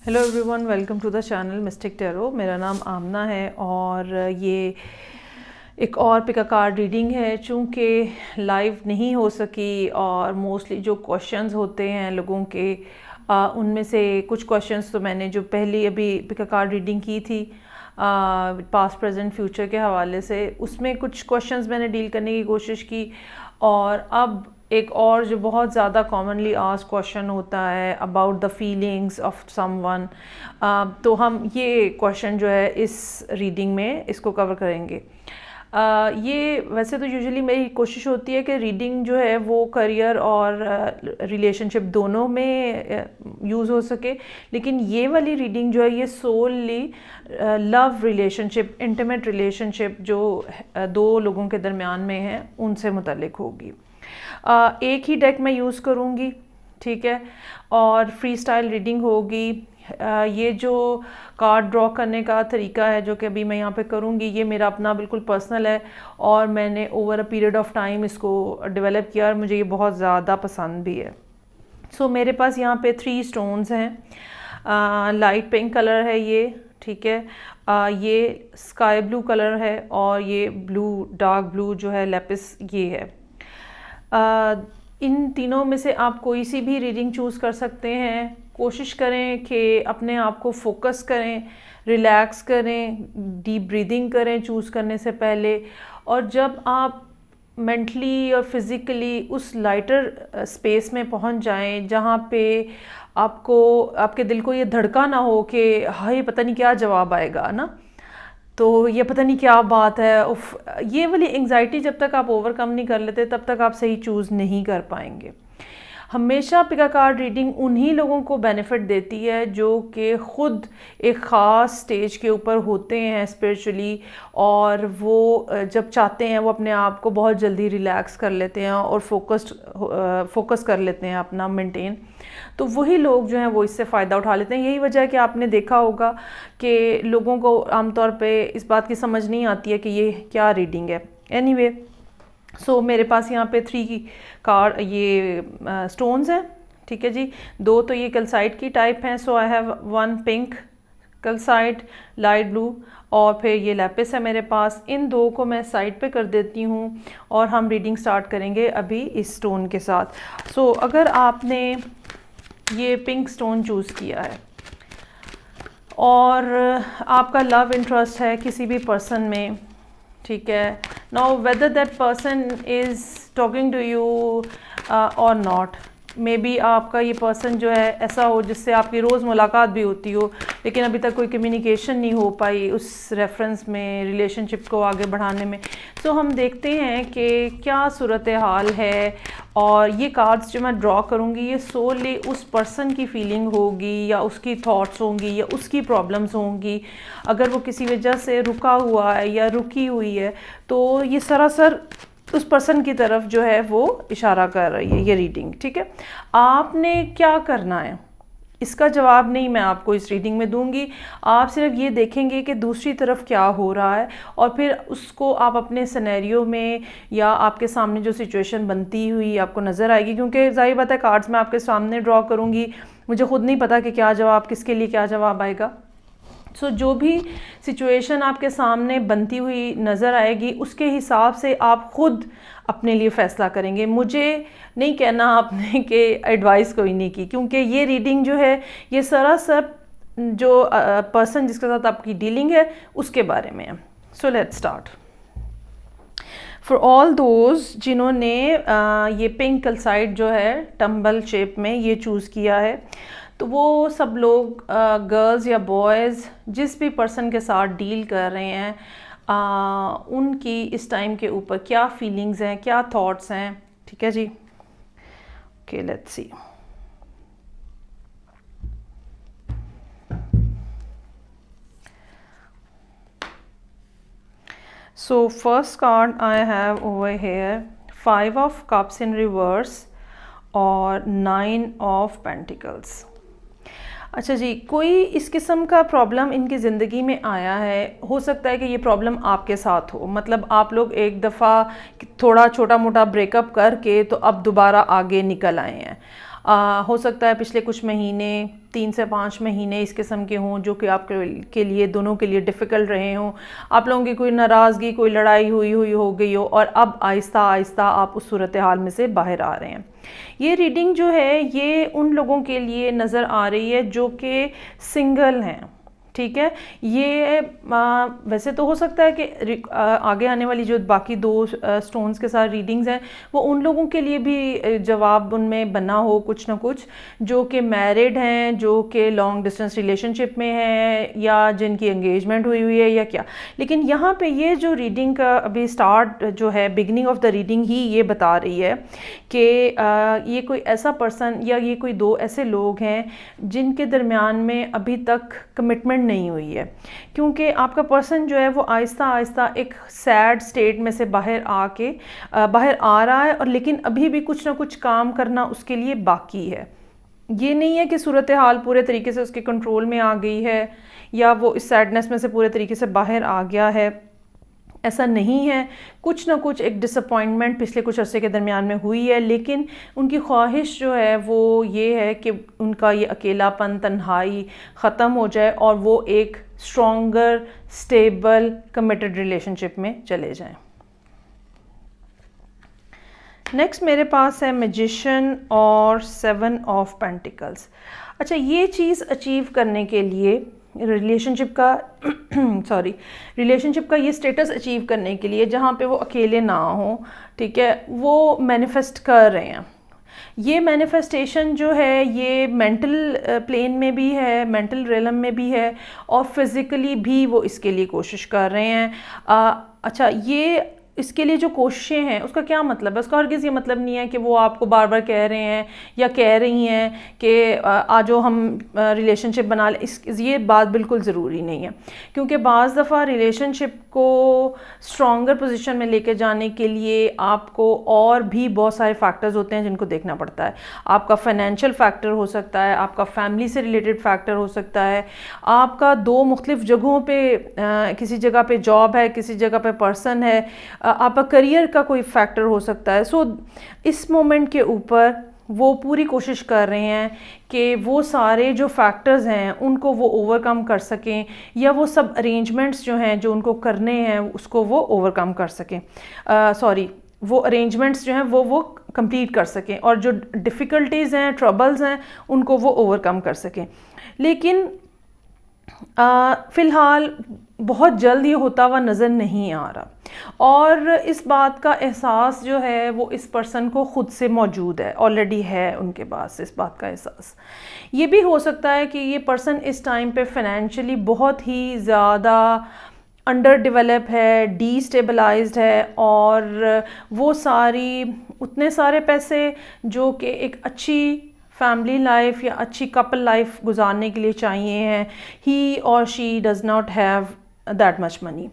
Hello everyone, welcome to the channel Mystic Tarot. मेरा नाम आमना है और ये एक और पिक अ कार्ड रीडिंग है। चूँकि लाइव नहीं हो सकी और मोस्टली जो क्वेश्चंस होते हैं लोगों के उनमें से कुछ क्वेश्चंस तो मैंने जो पहली अभी पिक अ कार्ड रीडिंग की थी पास्ट प्रेजेंट फ्यूचर के हवाले से, उसमें कुछ क्वेश्चंस मैंने डील करने की कोशिश की। और अब एक और जो बहुत ज़्यादा कॉमनली आस्क्ड क्वेश्चन होता है about the feelings of someone, तो हम ये क्वेश्चन जो है इस रीडिंग में इसको कवर करेंगे। ये वैसे तो यूजुअली मेरी कोशिश होती है कि रीडिंग जो है वो करियर और रिलेशनशिप दोनों में यूज़ हो सके, लेकिन ये वाली रीडिंग जो है ये solely love relationship, intimate relationship जो दो लोगों के दरमियान में है उनसे मुतल्लिक होगी। एक ही डेक मैं यूज़ करूँगी, ठीक है, और फ्री स्टाइल रीडिंग होगी। ये जो कार्ड ड्रॉ करने का तरीका है जो कि अभी मैं यहाँ पे करूँगी, ये मेरा अपना बिल्कुल पर्सनल है और मैंने over a period of time इसको डेवलप किया और मुझे ये बहुत ज़्यादा पसंद भी है। सो मेरे पास यहाँ पे 3 स्टोन्स हैं। लाइट पिंक कलर है ये, ठीक है, ये स्काई ब्लू कलर है और ये ब्लू, डार्क ब्लू जो है लेपिस, ये है। इन तीनों में से आप कोई सी भी रीडिंग चूज़ कर सकते हैं। कोशिश करें कि अपने आप को फोकस करें, रिलैक्स करें, डीप ब्रीदिंग करें चूज़ करने से पहले। और जब आप मेंटली और फिज़िकली उस लाइटर स्पेस में पहुंच जाएं जहां पे आपको, आपके दिल को ये धड़का ना हो कि हाय पता नहीं क्या जवाब आएगा ना, तो ये पता नहीं क्या बात है, उफ, ये वाली एंग्जाइटी जब तक आप ओवरकम नहीं कर लेते तब तक आप सही चूज़ नहीं कर पाएंगे। हमेशा पिक अ कार्ड रीडिंग उन्हीं लोगों को बेनिफिट देती है जो कि ख़ुद एक ख़ास स्टेज के ऊपर होते हैं स्पिरिचुअली, और वो जब चाहते हैं वो अपने आप को बहुत जल्दी रिलैक्स कर लेते हैं और फोकस कर लेते हैं अपना मेंटेन। तो वही लोग जो हैं वो इससे फ़ायदा उठा लेते हैं। यही वजह है कि आपने देखा होगा कि लोगों को आमतौर पे इस बात की समझ नहीं आती है कि ये क्या रीडिंग है। एनीवे, सो मेरे पास यहाँ पे 3 कार्ड ये स्टोन्स हैं, ठीक है जी। 2 तो ये कैल्साइट की टाइप हैं, so I have 1 pink calcite, light blue, और फिर ये लैपिस है मेरे पास। इन 2 को मैं साइड पे कर देती हूँ और हम रीडिंग स्टार्ट करेंगे अभी इस स्टोन के साथ। सो अगर आपने ये पिंक स्टोन चूज़ किया है और आपका लव इंटरेस्ट है किसी भी पर्सन में, ठीक है, now whether that person is talking to you और नॉट, मे बी आपका ये पर्सन जो है ऐसा हो जिससे आपकी रोज़ मुलाकात भी होती हो लेकिन अभी तक कोई कम्युनिकेशन नहीं हो पाई उस रेफरेंस में, रिलेशनशिप को आगे बढ़ाने में। तो हम देखते हैं कि क्या सूरत हाल है। और ये कार्ड्स जो मैं ड्रॉ करूँगी ये सोली उस पर्सन की फीलिंग होगी या उसकी थॉट्स होंगी या उसकी प्रॉब्लम्स होंगी। अगर वो किसी वजह से रुका हुआ है या रुकी हुई है तो ये सरासर उस पर्सन की तरफ जो है वो इशारा कर रही है ये रीडिंग, ठीक है। आपने क्या करना है इसका जवाब नहीं मैं आपको इस रीडिंग में दूंगी। आप सिर्फ ये देखेंगे कि दूसरी तरफ क्या हो रहा है और फिर उसको आप अपने सिनेरियो में या आपके सामने जो सिचुएशन बनती हुई आपको नज़र आएगी, क्योंकि जाहिर बात है कार्ड्स मैं आपके सामने ड्रॉ करूँगी, मुझे खुद नहीं पता कि क्या जवाब, किसके लिए क्या जवाब आएगा। सो जो भी सिचुएशन आपके सामने बनती हुई नज़र आएगी उसके हिसाब से आप ख़ुद अपने लिए फ़ैसला करेंगे। मुझे नहीं कहना आपने कि एडवाइस कोई नहीं की, क्योंकि ये रीडिंग जो है ये सरासर जो पर्सन जिसके साथ आपकी डीलिंग है उसके बारे में है। सो let's start. For all those जिन्होंने ये पिंक कैल्साइट जो है टम्बल शेप में ये चूज़ किया है, तो वो सब लोग गर्ल्स या बॉयज़ जिस भी पर्सन के साथ डील कर रहे हैं उनकी इस टाइम के ऊपर क्या फीलिंग्स हैं, क्या थॉट्स हैं, ठीक है जी। Okay, let's see. So first card I have over here 5 of cups in reverse और 9 ऑफ पेंटिकल्स। अच्छा जी, कोई इस किस्म का प्रॉब्लम इनकी ज़िंदगी में आया है। हो सकता है कि ये प्रॉब्लम आपके साथ हो, मतलब आप लोग एक दफ़ा थोड़ा छोटा मोटा ब्रेकअप करके तो अब दोबारा आगे निकल आए हैं। हो सकता है पिछले कुछ महीने 3 से 5 महीने इस किस्म के हों जो कि आपके लिए दोनों के लिए डिफ़िकल्ट रहे हों। आप लोगों की कोई नाराज़गी, कोई लड़ाई हुई हो गई हो और अब आहिस्ता आहिस्ता आप उस सूरत हाल में से बाहर आ रहे हैं। ये रीडिंग जो है ये उन लोगों के लिए नज़र आ रही है जो कि सिंगल हैं, ठीक है। ये वैसे तो हो सकता है कि आगे आने वाली जो बाकी 2 स्टोन्स के साथ रीडिंग्स हैं वो उन लोगों के लिए भी जवाब उनमें बना हो कुछ ना कुछ, जो कि मैरिड हैं, जो कि लॉन्ग डिस्टेंस रिलेशनशिप में हैं या जिनकी एंगेजमेंट हुई है या क्या। लेकिन यहाँ पे ये जो रीडिंग का अभी स्टार्ट जो है, बिगनिंग ऑफ द रीडिंग ही ये बता रही है कि ये कोई ऐसा पर्सन या ये कोई 2 ऐसे लोग हैं जिनके दरमियान में अभी तक कमिटमेंट नहीं हुई है, क्योंकि आपका पर्सन जो है वो आहिस्ता आहिस्ता एक सैड स्टेट में से बाहर आ रहा है, और लेकिन अभी भी कुछ ना कुछ काम करना उसके लिए बाकी है। ये नहीं है कि सूरत हाल पूरे तरीके से उसके कंट्रोल में आ गई है या वो इस सैडनेस में से पूरे तरीके से बाहर आ गया है, ऐसा नहीं है। कुछ ना कुछ एक डिसअपॉइंटमेंट पिछले कुछ अरसे के दरमियान में हुई है, लेकिन उनकी ख्वाहिश जो है वो ये है कि उनका ये अकेलापन, तन्हाई ख़त्म हो जाए और वो एक स्ट्रॉन्गर, स्टेबल, कमिटेड रिलेशनशिप में चले जाएं। नेक्स्ट मेरे पास है मैजिशियन और 7 ऑफ पेंटिकल्स। अच्छा, ये चीज़ अचीव करने के लिए रिलेशनशिप का ये स्टेटस अचीव करने के लिए जहाँ पे वो अकेले ना हो, ठीक है, वो मैनिफेस्ट कर रहे हैं। ये मैनिफेस्टेशन जो है ये मेंटल प्लेन में भी है, मेंटल रेलम में भी है और फिज़िकली भी वो इसके लिए कोशिश कर रहे हैं। अच्छा, ये इसके लिए जो कोशिशें हैं उसका क्या मतलब है? उसका हरगिज़ ये मतलब नहीं है कि वो आपको बार बार कह रहे हैं या कह रही हैं कि आजो हम रिलेशनशिप बना लें। ये बात बिल्कुल ज़रूरी नहीं है, क्योंकि बाज़ दफ़ा रिलेशनशिप को स्ट्रॉन्गर पोजीशन में लेके जाने के लिए आपको और भी बहुत सारे फैक्टर्स होते हैं जिनको देखना पड़ता है। आपका फाइनेंशियल फैक्टर हो सकता है, आपका फैमिली से रिलेटेड फैक्टर हो सकता है, आपका 2 मुख्तलिफ जगहों पे किसी जगह पे जॉब है, किसी जगह पे पर्सन है, आपका करियर का कोई फैक्टर हो सकता है। सो इस मोमेंट के ऊपर वो पूरी कोशिश कर रहे हैं कि वो सारे जो फैक्टर्स हैं उनको वो ओवरकम कर सकें, या वो सब अरेंजमेंट्स जो हैं जो उनको करने हैं उसको वो ओवरकम कर सकें, वो अरेंजमेंट्स जो हैं वो कंप्लीट कर सकें, और जो डिफ़िकल्टीज़ हैं, ट्रबल्स हैं, उनको वो ओवरकम कर सकें। लेकिन फ़िलहाल बहुत जल्द ये होता हुआ नज़र नहीं आ रहा, और इस बात का एहसास जो है वो इस पर्सन को ख़ुद से मौजूद है, ऑलरेडी है उनके पास इस बात का एहसास। ये भी हो सकता है कि ये पर्सन इस टाइम पे फाइनेंशियली बहुत ही ज़्यादा अंडर डेवलप है, डीस्टेबलाइज्ड है, और वो उतने सारे पैसे जो कि एक अच्छी फैमिली लाइफ या अच्छी कपल लाइफ गुजारने के लिए चाहिए हैं, ही और she does not have that much money.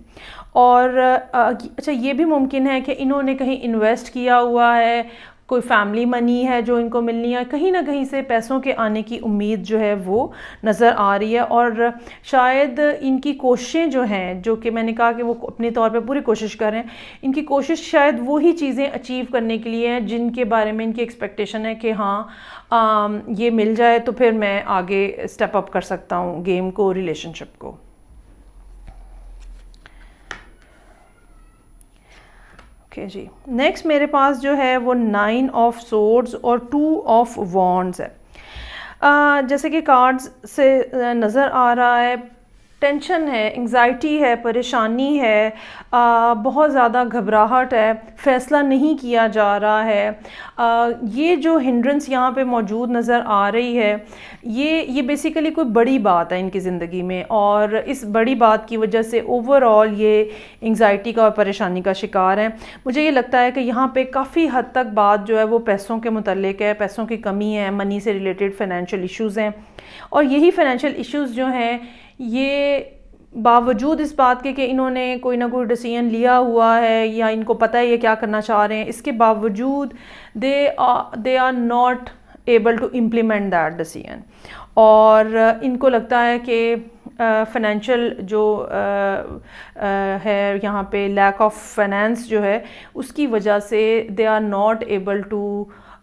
और अच्छा, ये भी मुमकिन है कि इन्होंने कहीं इन्वेस्ट किया हुआ है, कोई फैमिली मनी है जो इनको मिलनी है, कहीं ना कहीं से पैसों के आने की उम्मीद जो है वो नज़र आ रही है। और शायद इनकी कोशिशें जो हैं, जो कि मैंने कहा कि वो अपने तौर पे पूरी कोशिश कर रहे हैं, इनकी कोशिश शायद वही चीज़ें अचीव करने के लिए हैं जिनके बारे में इनकी एक्सपेक्टेशन है कि हाँ ये मिल जाए तो फिर मैं आगे स्टेप अप कर सकता हूँ गेम को, रिलेशनशिप को। ओके जी, नेक्स्ट मेरे पास जो है वो 9 ऑफ सोर्ड्स और 2 ऑफ वॉन्ड्स है। जैसे कि कार्ड्स से नज़र आ रहा है, टेंशन है, एंग्जाइटी है, परेशानी है, बहुत ज़्यादा घबराहट है, फ़ैसला नहीं किया जा रहा है। ये जो हिंड्रेंस यहाँ पे मौजूद नज़र आ रही है, ये बेसिकली कोई बड़ी बात है इनकी ज़िंदगी में, और इस बड़ी बात की वजह से ओवरऑल ये एंग्जाइटी का और परेशानी का शिकार है। मुझे ये लगता है कि यहाँ पे काफ़ी हद तक बात जो है वो पैसों के मुतल्लिक है, पैसों की कमी है, मनी से रिलेटेड फ़ाइनेंशियल इश्यूज़ हैं, और यही फ़ाइनेंशियल इश्यूज़ जो हैं ये बावजूद इस बात के कि इन्होंने कोई ना कोई डिसीजन लिया हुआ है या इनको पता है ये क्या करना चाह रहे हैं, इसके बावजूद they are not able to implement that decision, और इनको लगता है कि फाइनेंशियल जो है यहाँ पे लैक ऑफ फाइनेंस जो है उसकी वजह से they are not able to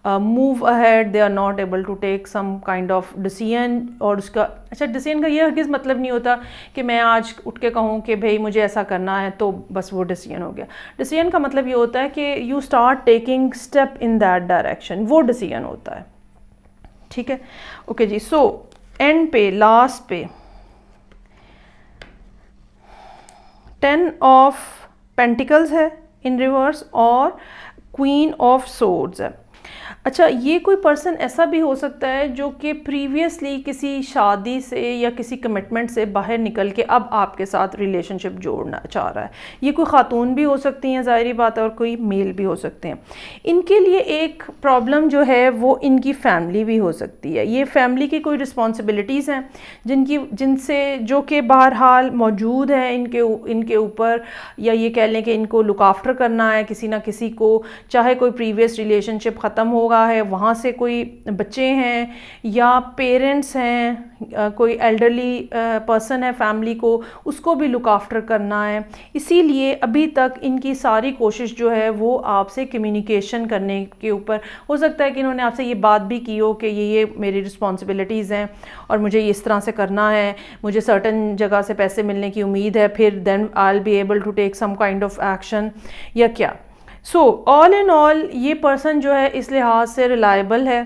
move ahead, they are not able to take some kind of decision. और उसका अच्छा डिसीजन का ये हरगिज़ मतलब नहीं होता कि मैं आज उठ के कहूँ कि भाई मुझे ऐसा करना है तो बस वो डिसीजन हो गया। डिसीजन का मतलब ये होता है कि you start taking step in that direction, वो डिसीजन होता है। ठीक है, ओके जी। सो एंड पे, लास्ट पे 10 ऑफ पेंटिकल्स है इन रिवर्स और क्वीन ऑफ सोर्ड्स है। अच्छा, ये कोई पर्सन ऐसा भी हो सकता है जो कि प्रीवियसली किसी शादी से या किसी कमिटमेंट से बाहर निकल के अब आपके साथ रिलेशनशिप जोड़ना चाह रहा है। ये कोई खातून भी हो सकती हैं, ज़ाहिरी बात है, और कोई मेल भी हो सकते हैं। इनके लिए एक प्रॉब्लम जो है वो इनकी फैमिली भी हो सकती है। ये फैमिली की कोई रिस्पॉन्सिबिलिटीज़ हैं जिनसे जो कि बहरहाल मौजूद हैं इनके ऊपर, या ये कह लें कि इनको लुक आफ्टर करना है किसी ना किसी को, चाहे कोई प्रीवियस रिलेशनशिप ख़त्म हो है, वहाँ से कोई बच्चे हैं या पेरेंट्स हैं, कोई एल्डरली पर्सन है फैमिली को, उसको भी लुक आफ्टर करना है। इसीलिए अभी तक इनकी सारी कोशिश जो है वो आपसे कम्युनिकेशन करने के ऊपर। हो सकता है कि इन्होंने आपसे ये बात भी की हो कि ये मेरी रिस्पॉन्सिबिलिटीज़ हैं और मुझे इस तरह से करना है, मुझे सर्टन जगह से पैसे मिलने की उम्मीद है, फिर then I will be able to take some kind of action या क्या। सो ऑल इन ऑल ये पर्सन जो है इस लिहाज से रिलायबल है,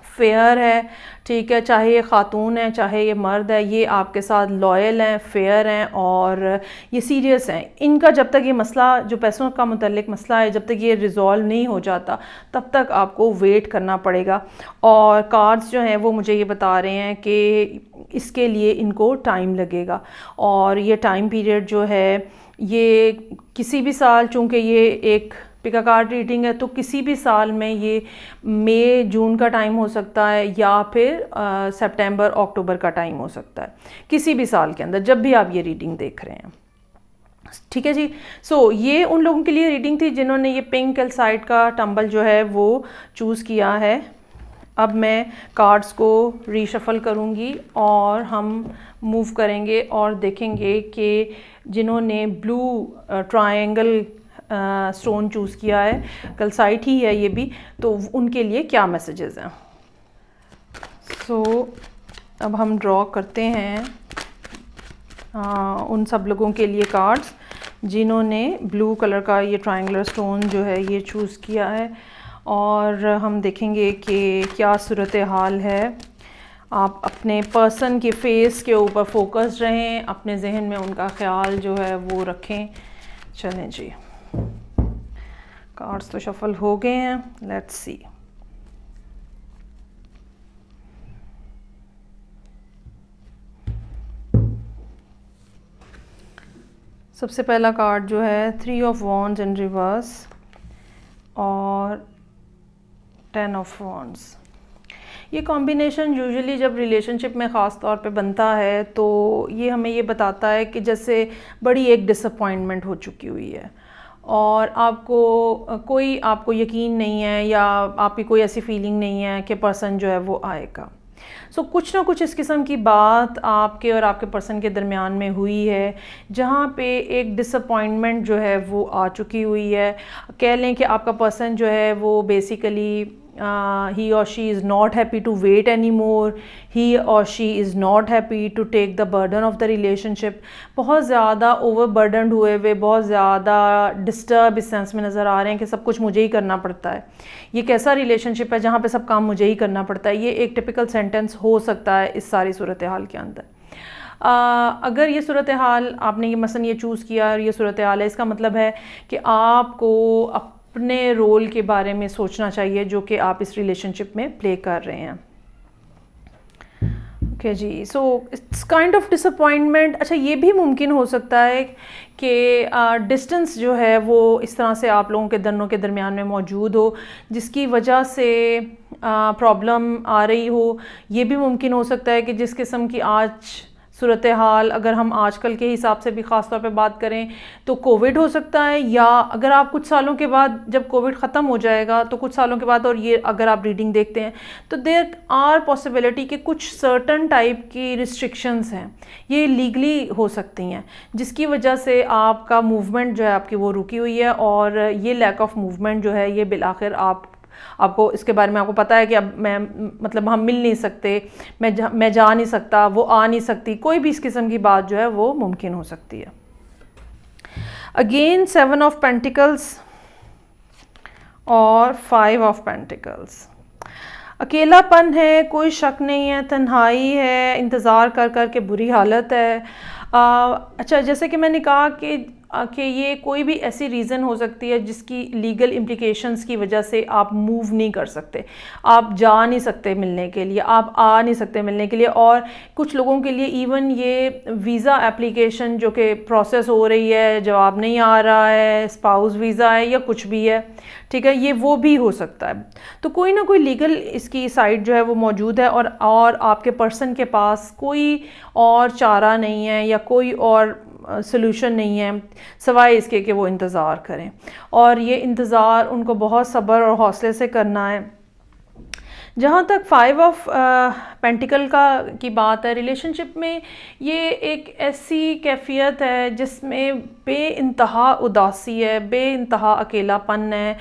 फेयर है, ठीक है, चाहे ये ख़ातून है चाहे ये मर्द है, ये आपके साथ लॉयल हैं, फेयर हैं और ये सीरियस हैं। इनका जब तक ये मसला जो पैसों का मुतल्लिक मसला है, जब तक ये रिज़ॉल्व नहीं हो जाता तब तक आपको वेट करना पड़ेगा। और कार्ड्स जो हैं वो मुझे ये बता रहे हैं कि इसके लिए इनको टाइम लगेगा और ये टाइम पीरियड जो है ये किसी भी साल, चूँकि ये एक पिका कार्ड रीडिंग है तो किसी भी साल में ये मई जून का टाइम हो सकता है या फिर सितंबर अक्टूबर का टाइम हो सकता है, किसी भी साल के अंदर जब भी आप ये रीडिंग देख रहे हैं। ठीक है जी। सो ये उन लोगों के लिए रीडिंग थी जिन्होंने ये पिंक कैल्साइट का टंबल जो है वो चूज़ किया है। अब मैं कार्ड्स को रीशफल करूँगी और हम मूव करेंगे और देखेंगे कि जिन्होंने ब्लू ट्रायंगल स्टोन चूज़ किया है, कैल्साइट ही है ये भी, तो उनके लिए क्या मैसेजेस हैं। सो अब हम ड्रॉ करते हैं उन सब लोगों के लिए कार्ड्स जिन्होंने ब्लू कलर का ये ट्रायंगुलर स्टोन जो है ये चूज़ किया है, और हम देखेंगे कि क्या सूरत हाल है। आप अपने पर्सन के फेस के ऊपर फोकस रहें, अपने जहन में उनका ख्याल जो है वो रखें। चलें जी, कार्ड्स तो शफल हो गए हैं, लेट्स सी। सबसे पहला कार्ड जो है 3 ऑफ वॉन्ड्स इन रिवर्स और 10 ऑफ वॉन्ड्स। ये कॉम्बिनेशन यूजुअली जब रिलेशनशिप में ख़ास तौर पे बनता है तो ये हमें ये बताता है कि जैसे बड़ी एक डिसअपॉइंटमेंट हो चुकी हुई है और आपको यकीन नहीं है या आपकी कोई ऐसी फीलिंग नहीं है कि पर्सन जो है वो आएगा। सो कुछ ना कुछ इस किस्म की बात आपके और आपके पर्सन के दरमियान में हुई है जहाँ पे एक डिसअपॉइंटमेंट जो है वो आ चुकी हुई है। कह लें कि आपका पर्सन जो है वो basically he or she is not happy to wait anymore, he or she is not happy to take the burden of the relationship। बहुत ज़्यादा overburdened हुए हुए, बहुत ज़्यादा डिस्टर्ब इस सेंस में नज़र आ रहे हैं कि सब कुछ मुझे ही करना पड़ता है। ये कैसा रिलेशनशिप है जहाँ पे सब काम मुझे ही करना पड़ता है? ये एक टिपिकल सेंटेंस हो सकता है इस सारी सूरत हाल के अंदर। अगर ये सूरत हाल आपने ये मसलन ये चूज़ किया और ये सूरत हाल है, इसका मतलब है कि आपको अपने रोल के बारे में सोचना चाहिए जो कि आप इस रिलेशनशिप में प्ले कर रहे हैं। ओके जी, so it's kind of disappointment. अच्छा, ये भी मुमकिन हो सकता है कि डिस्टेंस जो है वो इस तरह से आप लोगों के दोनों के दरमियान में मौजूद हो जिसकी वजह से प्रॉब्लम आ रही हो। ये भी मुमकिन हो सकता है कि जिस किस्म की आज सूरत हाल, अगर हम आजकल के हिसाब से भी ख़ास तौर पे बात करें तो कोविड हो सकता है, या अगर आप कुछ सालों के बाद जब कोविड ख़त्म हो जाएगा तो कुछ सालों के बाद, और ये अगर आप रीडिंग देखते हैं तो देयर आर पॉसिबिलिटी कि कुछ सर्टन टाइप की रिस्ट्रिक्शंस हैं, ये लीगली हो सकती हैं जिसकी वजह से आपका मूवमेंट जो है आपकी वो रुकी हुई है, और ये लैक ऑफ मूवमेंट जो है ये बिलाखिर आप आपको इसके बारे में आपको पता है कि अब मैं मतलब हम मिल नहीं सकते, मैं जा नहीं सकता, वो आ नहीं सकती, कोई भी इस किस्म की बात जो है वो मुमकिन हो सकती है। अगेन 7 ऑफ पेंटिकल्स और 5 ऑफ पेंटिकल्स। अकेलापन है, कोई शक नहीं है, तन्हाई है, इंतज़ार कर कर के बुरी हालत है। अच्छा, जैसे कि मैंने कहा कि ये कोई भी ऐसी रीज़न हो सकती है जिसकी लीगल इम्प्लिकेशंस की वजह से आप मूव नहीं कर सकते, आप जा नहीं सकते मिलने के लिए, आप आ नहीं सकते मिलने के लिए। और कुछ लोगों के लिए इवन ये वीज़ा एप्लीकेशन जो कि प्रोसेस हो रही है, जवाब नहीं आ रहा है, स्पाउस वीज़ा है या कुछ भी है, ठीक है, ये वो भी हो सकता है। तो कोई ना कोई लीगल इसकी साइड जो है वो मौजूद है और आपके पर्सन के पास कोई और चारा नहीं है या कोई और सॉल्यूशन नहीं है सिवाय इसके कि वो इंतज़ार करें। और ये इंतज़ार उनको बहुत सब्र और हौसले से करना है। जहाँ तक 5 ऑफ पेंटिकल की बात है, रिलेशनशिप में ये एक ऐसी कैफियत है जिसमें बेइंतहा उदासी है, बेइंतहा अकेलापन है,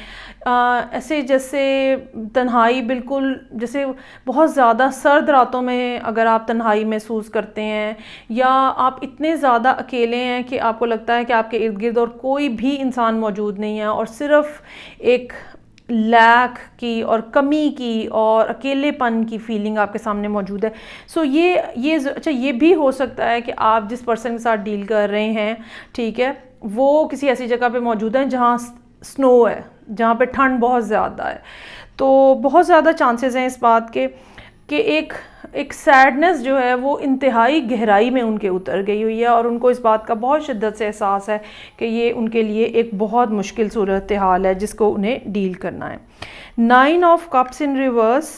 ऐसे जैसे तन्हाई, बिल्कुल जैसे बहुत ज़्यादा सर्द रातों में अगर आप तन्हाई महसूस करते हैं या आप इतने ज़्यादा अकेले हैं कि आपको लगता है कि आपके इर्द गिर्द और कोई भी इंसान मौजूद नहीं है और सिर्फ एक लैक की और कमी की और अकेलेपन की फीलिंग आपके सामने मौजूद है। सो अच्छा, ये भी हो सकता है कि आप जिस पर्सन के साथ डील कर रहे हैं, ठीक है, वो किसी ऐसी जगह पे मौजूद है जहाँ स्नो है, जहाँ पे ठंड बहुत ज़्यादा है। तो बहुत ज़्यादा चांसेस हैं इस बात के कि एक सैडनेस जो है वो इंतहाई गहराई में उनके उतर गई हुई है और उनको इस बात का बहुत शिद्दत से एहसास है कि ये उनके लिए एक बहुत मुश्किल सूरत हाल है जिसको उन्हें डील करना है। 9 ऑफ कप्स इन रिवर्स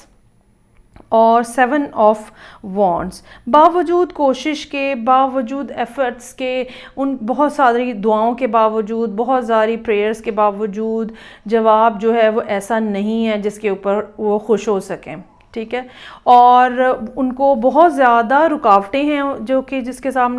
और 7 ऑफ वॉन्ड्स। बावजूद कोशिश के, बावजूद एफर्ट्स के, उन बहुत सारी दुआओं के बावजूद, बहुत सारी प्रेयर्स के बावजूद जवाब जो है वो ऐसा नहीं है जिसके ऊपर वो खुश हो सकें, ठीक है। और उनको बहुत ज़्यादा रुकावटें हैं जो कि जिसके साथ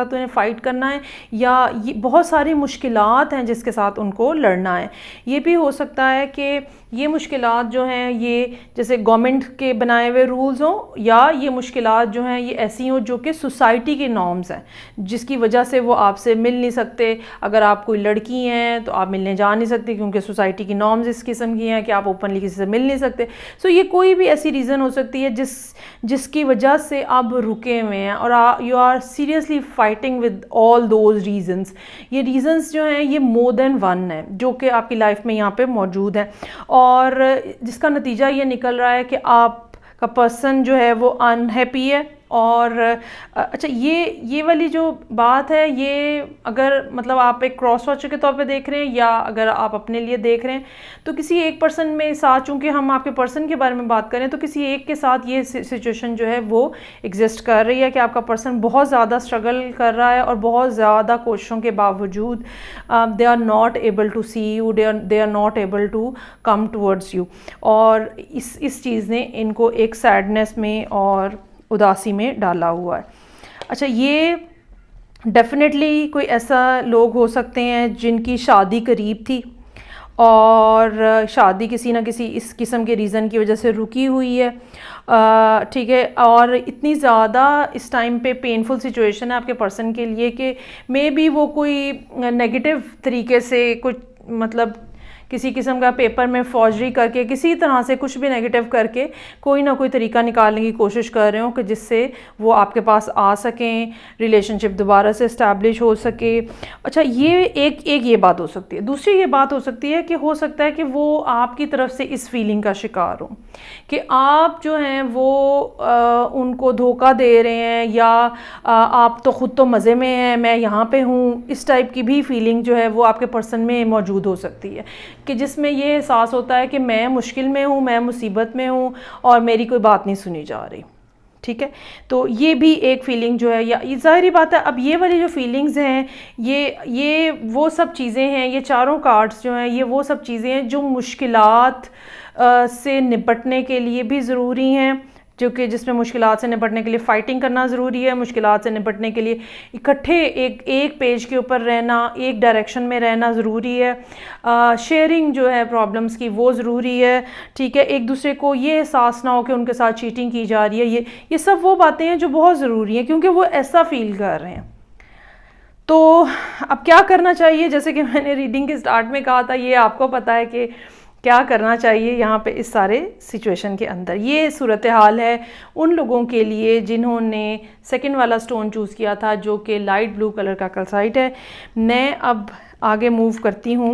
उन्हें फ़ाइट करना है, या ये बहुत सारी मुश्किलात हैं जिसके साथ उनको लड़ना है। ये भी हो सकता है कि ये मुश्किलात जो हैं ये जैसे गवर्नमेंट के बनाए हुए रूल्स हों, या ये मुश्किलात जो हैं ये ऐसी हों जो कि सोसाइटी के नॉर्म्स हैं जिसकी वजह से वो आपसे मिल नहीं सकते। अगर आप कोई लड़की हैं तो आप मिलने जा नहीं सकती क्योंकि सोसाइटी की नॉर्म्स इस किस्म की हैं कि आप ओपनली किसी से मिल नहीं सकते। सो ये कोई भी ऐसी रीज़न हो सकती है जिसकी वजह से आप रुके हुए हैं और you are seriously fighting with all those reasons. ये रीजंस जो हैं ये मोर देन वन है जो कि आपकी लाइफ में यहाँ पे मौजूद है और जिसका नतीजा ये निकल रहा है कि आपका पर्सन जो है वो अनहैप्पी है। और अच्छा, ये वाली जो बात है ये अगर मतलब आप एक क्रॉस वॉचर के तौर पे देख रहे हैं या अगर आप अपने लिए देख रहे हैं तो किसी एक पर्सन में साथ, चूँकि हम आपके पर्सन के बारे में बात करें तो किसी एक के साथ ये सिचुएशन जो है वो एग्जिस्ट कर रही है कि आपका पर्सन बहुत ज़्यादा स्ट्रगल कर रहा है और बहुत ज़्यादा कोशिशों के बावजूद they are not able to see you, they are not able to come towards you. और इस चीज़ ने इनको एक सैडनेस में और उदासी में डाला हुआ है। अच्छा, ये डेफिनेटली कोई ऐसा लोग हो सकते हैं जिनकी शादी करीब थी और शादी किसी ना किसी इस किस्म के रीज़न की वजह से रुकी हुई है, ठीक है। और इतनी ज़्यादा इस टाइम पे पेनफुल सिचुएशन है आपके पर्सन के लिए कि मे बी वो कोई नेगेटिव तरीके से कुछ मतलब किसी किस्म का पेपर में फॉर्जरी करके किसी तरह से कुछ भी नेगेटिव करके कोई ना कोई तरीका निकालने की कोशिश कर रहे हो कि जिससे वो आपके पास आ सकें, रिलेशनशिप दोबारा से इस्टेब्लिश हो सके। अच्छा, ये एक ये बात हो सकती है। दूसरी ये बात हो सकती है कि हो सकता है कि वो आपकी तरफ से इस फीलिंग का शिकार हो कि आप जो हैं वो उनको धोखा दे रहे हैं या आप तो ख़ुद तो मज़े में हैं, मैं यहाँ पे हूँ, इस टाइप की भी फीलिंग जो है वो आपके पर्सन में मौजूद हो सकती है कि जिसमें ये एहसास होता है कि मैं मुश्किल में हूँ, मैं मुसीबत में हूँ और मेरी कोई बात नहीं सुनी जा रही, ठीक है। तो ये भी एक फीलिंग जो है, या ज़ाहिरी बात है अब ये वाली जो फीलिंग्स हैं ये वो सब चीज़ें हैं, ये चारों कार्ड्स जो हैं ये वो सब चीज़ें हैं जो मुश्किलात से निपटने के लिए भी ज़रूरी हैं, जो कि जिसमें मुश्किलात से निपटने के लिए फ़ाइटिंग करना ज़रूरी है, मुश्किलात से निपटने के लिए इकट्ठे एक पेज के ऊपर रहना, एक डायरेक्शन में रहना ज़रूरी है। शेयरिंग जो है प्रॉब्लम्स की वो ज़रूरी है, ठीक है। एक दूसरे को ये एहसास ना हो कि उनके साथ चीटिंग की जा रही है, ये सब वो बातें हैं जो बहुत ज़रूरी हैं, क्योंकि वो ऐसा फ़ील कर रहे हैं। तो अब क्या करना चाहिए, जैसे कि मैंने रीडिंग के स्टार्ट में कहा था, ये आपको पता है कि क्या करना चाहिए यहाँ पे इस सारे सिचुएशन के अंदर। ये सूरत हाल है उन लोगों के लिए जिन्होंने सेकंड वाला स्टोन चूज़ किया था, जो कि लाइट ब्लू कलर का कैल्साइट है। मैं अब आगे मूव करती हूँ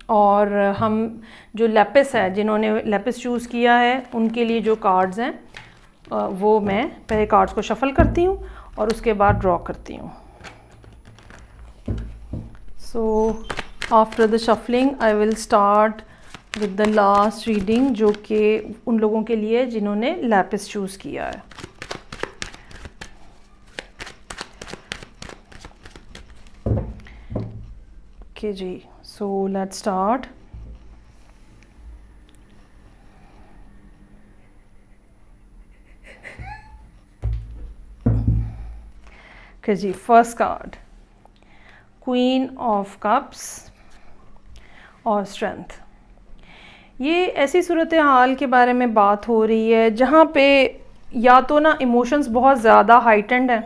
और हम जो लैपिस है, जिन्होंने लैपिस चूज़ किया है, उनके लिए जो कार्ड्स हैं वो मैं पहले कार्ड्स को शफल करती हूँ और उसके बाद ड्रॉ करती हूँ। So after the shuffling I will start with the last reading, जो कि उन लोगों के लिए जिन्होंने लैपिस चूज़ किया है। ओके जी, सो लेट्स स्टार्ट। ओके जी, first card queen of cups और स्ट्रेंथ। ये ऐसी सूरत हाल के बारे में बात हो रही है जहाँ पे या तो ना इमोशंस बहुत ज़्यादा हाइटेंड हैं,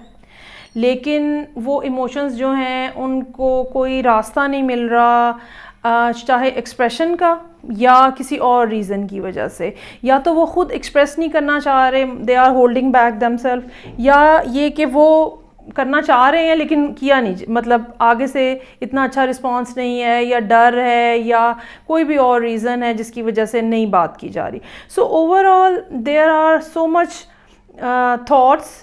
लेकिन वो इमोशंस जो हैं उनको कोई रास्ता नहीं मिल रहा, चाहे एक्सप्रेशन का या किसी और रीज़न की वजह से। या तो वो ख़ुद एक्सप्रेस नहीं करना चाह रहे, they are holding back themselves, या ये कि वो करना चाह रहे हैं लेकिन किया नहीं, मतलब आगे से इतना अच्छा रिस्पांस नहीं है, या डर है, या कोई भी और रीज़न है जिसकी वजह से नहीं बात की जा रही। So overall there are so much thoughts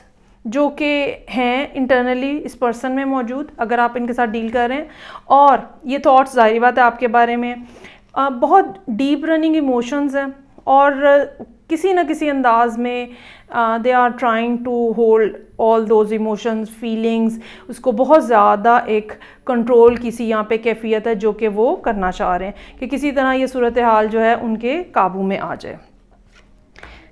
जो कि हैं इंटरनली इस पर्सन में मौजूद, अगर आप इनके साथ डील कर रहे हैं। और ये थॉट्स ज़ाहिर बात है आपके बारे में बहुत डीप रनिंग इमोशंस हैं, और किसी न किसी अंदाज में they are trying to hold all those emotions, feelings, उसको बहुत ज़्यादा एक कंट्रोल किसी यहाँ पे कैफियत है जो कि वो करना चाह रहे हैं कि किसी तरह ये सूरत हाल जो है उनके काबू में आ जाए।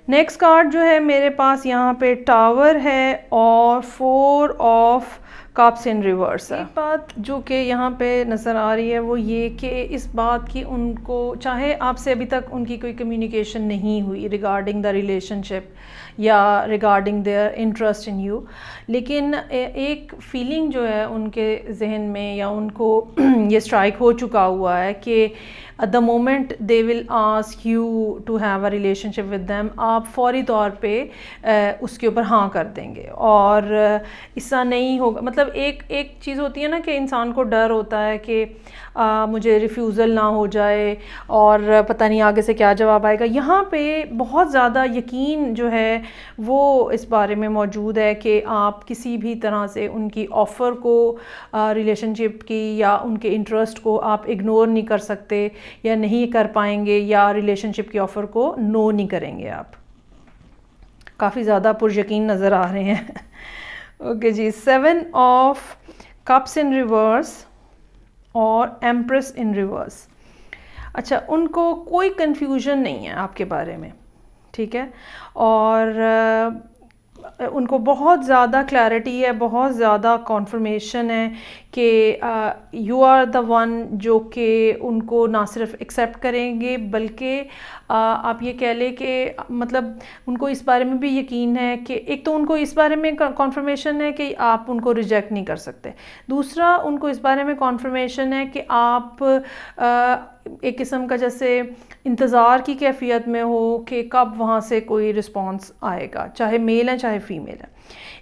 नेक्स्ट कार्ड जो है मेरे पास यहाँ पे टावर है और 4 ऑफ कप्स इन रिवर्स है। एक बात जो कि यहाँ पे नज़र आ रही है वो ये कि इस बात की उनको, चाहे आपसे अभी तक उनकी कोई कम्युनिकेशन नहीं हुई रिगार्डिंग द रिलेशनशिप या regarding their interest in you, लेकिन एक फीलिंग जो है उनके जहन में या उनको ये स्ट्राइक हो चुका हुआ है कि the moment they will ask you to have a relationship with them, आप फौरी तौर पे उसके ऊपर हाँ कर देंगे। और ऐसा नहीं होगा, मतलब एक चीज़ होती है ना कि इंसान को डर होता है कि मुझे रिफ्यूज़ल ना हो जाए और पता नहीं आगे से क्या जवाब आएगा। यहाँ पे बहुत ज़्यादा यकीन जो है वो इस बारे में मौजूद है कि आप किसी भी तरह से उनकी ऑफ़र को, रिलेशनशिप की या उनके इंटरेस्ट को आप इग्नोर नहीं कर सकते या नहीं कर पाएंगे, या रिलेशनशिप की ऑफ़र को नो नहीं करेंगे आप। काफ़ी ज़्यादा पुरयकीन नज़र आ रहे हैं। ओके जी, 7 ऑफ कप्स इन रिवर्स और एम्प्रेस इन रिवर्स। अच्छा, उनको कोई कन्फ्यूजन नहीं है आपके बारे में, ठीक है, और उनको बहुत ज़्यादा क्लैरिटी है, बहुत ज़्यादा कॉन्फर्मेशन है कि यू आर द वन, जो कि उनको ना सिर्फ एक्सेप्ट करेंगे बल्कि आप ये कह लें कि मतलब उनको इस बारे में भी यकीन है कि एक तो उनको इस बारे में कॉन्फर्मेशन है कि आप उनको रिजेक्ट नहीं कर सकते, दूसरा उनको इस बारे में कॉन्फर्मेशन है कि आप एक किस्म का जैसे इंतज़ार की कैफियत में हो कि कब वहाँ से कोई रिस्पॉन्स आएगा, चाहे मेल है चाहे फीमेल है।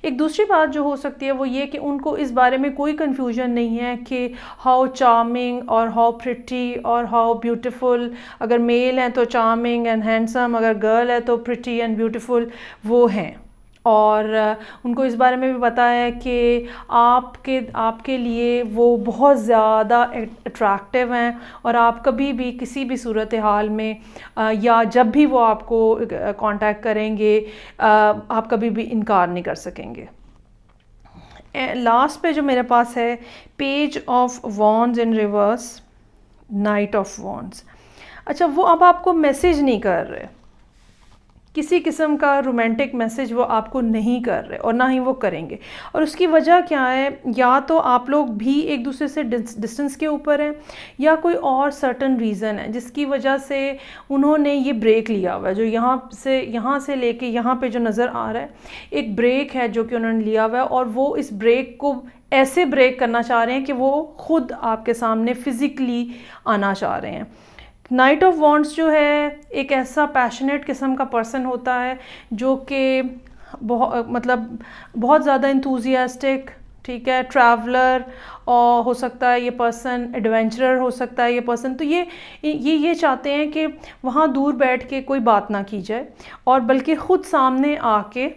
एक दूसरी बात जो हो सकती है वो ये कि उनको इस बारे में कोई कन्फ्यूजन नहीं है कि हाउ चार्मिंग और हाउ प्रिटी और हाउ ब्यूटीफुल, अगर मेल है तो चार्मिंग एंड हैंडसम, अगर गर्ल है तो प्रिटी एंड ब्यूटीफुल वो हैं। और उनको इस बारे में भी पता है कि आपके लिए वो बहुत ज़्यादा अट्रैक्टिव हैं, और आप कभी भी किसी भी सूरत हाल में या जब भी वो आपको कांटेक्ट करेंगे आप कभी भी इनकार नहीं कर सकेंगे। लास्ट पे जो मेरे पास है page of wands in reverse, night of wands. अच्छा, वो अब आपको मैसेज नहीं कर रहे, किसी किस्म का रोमांटिक मैसेज वो आपको नहीं कर रहे और ना ही वो करेंगे। और उसकी वजह क्या है, या तो आप लोग भी एक दूसरे से डिस्टेंस के ऊपर हैं, या कोई और सर्टन रीज़न है जिसकी वजह से उन्होंने ये ब्रेक लिया हुआ है। जो यहाँ से लेके यहाँ पे जो नज़र आ रहा है, एक ब्रेक है जो कि उन्होंने लिया हुआ है, और वो इस ब्रेक को ऐसे ब्रेक करना चाह रहे हैं कि वो खुद आपके सामने फिज़िकली आना चाह रहे हैं। नाइट ऑफ वॉन्ड्स जो है एक ऐसा पैशनेट किस्म का पर्सन होता है जो कि बहुत ज़्यादा इंथुजियास्टिक, ठीक है, ट्रैवलर, और हो सकता है ये पर्सन एडवेंचरर हो सकता है ये पर्सन। तो ये चाहते हैं कि वहाँ दूर बैठ के कोई बात ना की जाए, और बल्कि ख़ुद सामने आके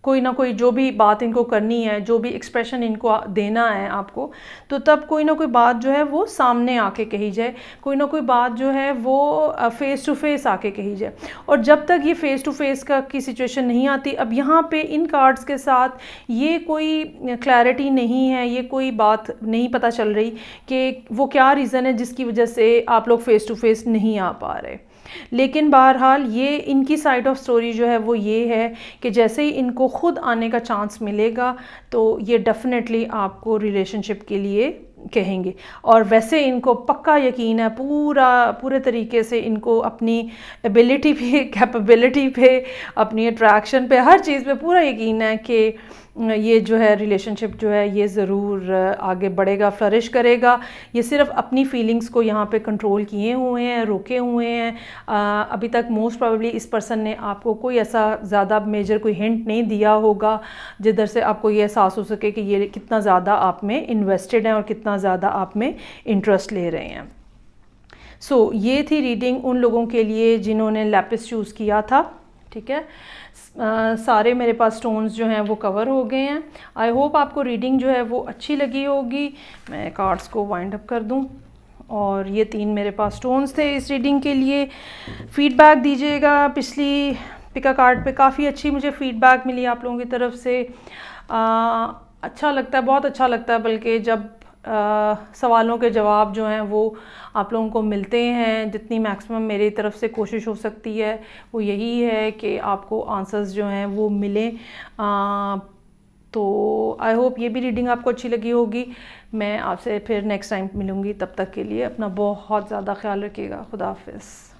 कोई ना कोई जो भी बात इनको करनी है, जो भी एक्सप्रेशन इनको देना है आपको, तो तब कोई ना कोई बात जो है वो सामने आके कही जाए, कोई ना कोई बात जो है वो फ़ेस टू फेस आके कही जाए। और जब तक ये फ़ेस टू फेस की सिचुएशन नहीं आती, अब यहाँ पे इन कार्ड्स के साथ ये कोई क्लैरिटी नहीं है, ये कोई बात नहीं पता चल रही कि वो क्या रीज़न है जिसकी वजह से आप लोग फ़ेस टू फेस नहीं आ पा रहे। लेकिन बहरहाल ये इनकी साइड ऑफ स्टोरी जो है वो ये है कि जैसे ही इनको खुद आने का चांस मिलेगा तो ये डेफिनेटली आपको रिलेशनशिप के लिए कहेंगे। और वैसे इनको पक्का यकीन है, पूरे तरीके से इनको अपनी एबिलिटी पे, कैपेबिलिटी पे, अपनी अट्रैक्शन पे, हर चीज़ पे पूरा यकीन है कि ये जो है रिलेशनशिप जो है ये ज़रूर आगे बढ़ेगा, फ्लरिश करेगा। ये सिर्फ अपनी फीलिंग्स को यहाँ पे कंट्रोल किए हुए हैं, रोके हुए हैं। अभी तक मोस्ट प्रोबेबली इस पर्सन ने आपको कोई ऐसा ज़्यादा मेजर कोई हिंट नहीं दिया होगा जिधर से आपको ये एहसास हो सके कि ये कितना ज़्यादा आप में इन्वेस्टेड हैं और कितना ज़्यादा आप में इंटरेस्ट ले रहे हैं। सो ये थी रीडिंग उन लोगों के लिए जिन्होंने लैपिस चूज़ किया था, ठीक है। सारे मेरे पास स्टोन्स जो हैं वो कवर हो गए हैं। आई होप आपको रीडिंग जो है वो अच्छी लगी होगी। मैं कार्ड्स को वाइंड अप कर दूं, और ये 3 मेरे पास स्टोन्स थे इस रीडिंग के लिए। फीडबैक दीजिएगा, पिछली पिका कार्ड पे काफ़ी अच्छी मुझे फीडबैक मिली आप लोगों की तरफ से। अच्छा लगता है, बहुत अच्छा लगता है बल्कि जब सवालों के जवाब जो हैं वो आप लोगों को मिलते हैं। जितनी मैक्सिमम मेरी तरफ से कोशिश हो सकती है वो यही है कि आपको आंसर्स जो हैं वो मिलें। तो आई होप ये भी रीडिंग आपको अच्छी लगी होगी। मैं आपसे फिर नेक्स्ट टाइम मिलूँगी, तब तक के लिए अपना बहुत ज़्यादा ख्याल रखिएगा। खुदा हाफिज़।